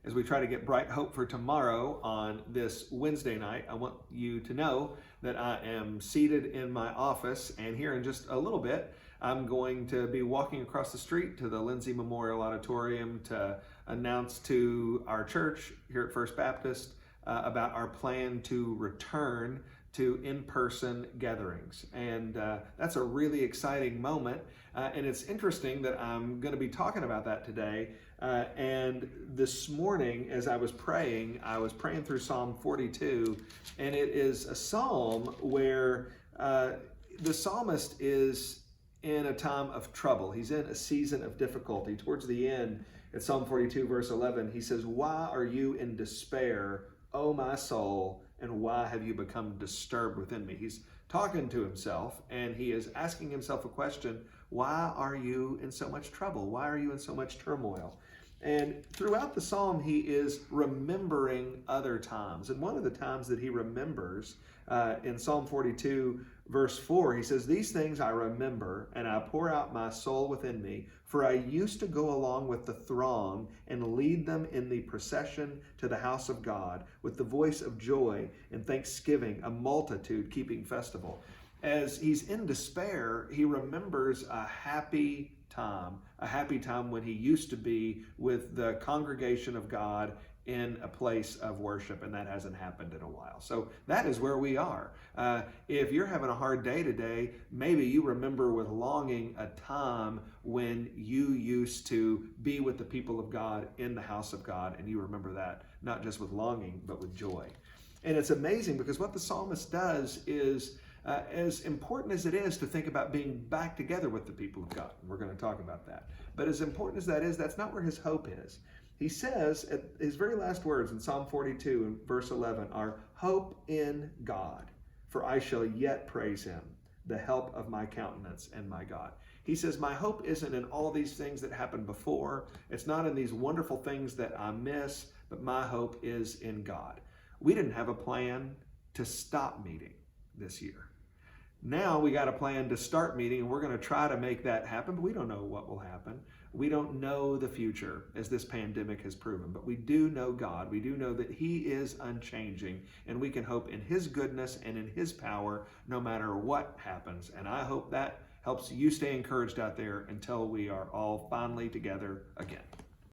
as we try to get bright hope for tomorrow on this Wednesday night, I want you to know that I am seated in my office, and here in just a little bit, I'm going to be walking across the street to the Lindsay Memorial Auditorium to announce to our church here at First Baptist about our plan to return to in-person gatherings. And that's a really exciting moment. And it's interesting that I'm going to be talking about that today. And this morning, as I was praying through Psalm 42, and it is a psalm where the psalmist is in a time of trouble. He's in a season of difficulty. Towards the end, at Psalm 42, verse 11, he says, "Why are you in despair, O my soul, and why have you become disturbed within me?" He's talking to himself, and he is asking himself a question: why are you in so much trouble? Why are you in so much turmoil? And throughout the psalm, he is remembering other times. And one of the times that he remembers in Psalm 42, verse 4, he says, "These things I remember, and I pour out my soul within me. For I used to go along with the throng and lead them in the procession to the house of God with the voice of joy and thanksgiving, a multitude keeping festival." As he's in despair, he remembers a happy time when he used to be with the congregation of God in a place of worship, and that hasn't happened in a while. So that is where we are. If you're having a hard day today, maybe you remember with longing a time when you used to be with the people of God in the house of God, and you remember that not just with longing, but with joy. And it's amazing because what the psalmist does is, as important as it is to think about being back together with the people of God, and we're going to talk about that, but as important as that is, that's not where his hope is. He says, at his very last words in Psalm 42 and verse 11 are, "Hope in God, for I shall yet praise him, the help of my countenance and my God." He says, my hope isn't in all these things that happened before. It's not in these wonderful things that I miss, but my hope is in God. We didn't have a plan to stop meeting this year. Now we got a plan to start meeting, and we're going to try to make that happen, but we don't know what will happen. We don't know the future, as this pandemic has proven, but we do know God. We do know that he is unchanging, and we can hope in his goodness and in his power no matter what happens. And I hope that helps you stay encouraged out there until we are all finally together again.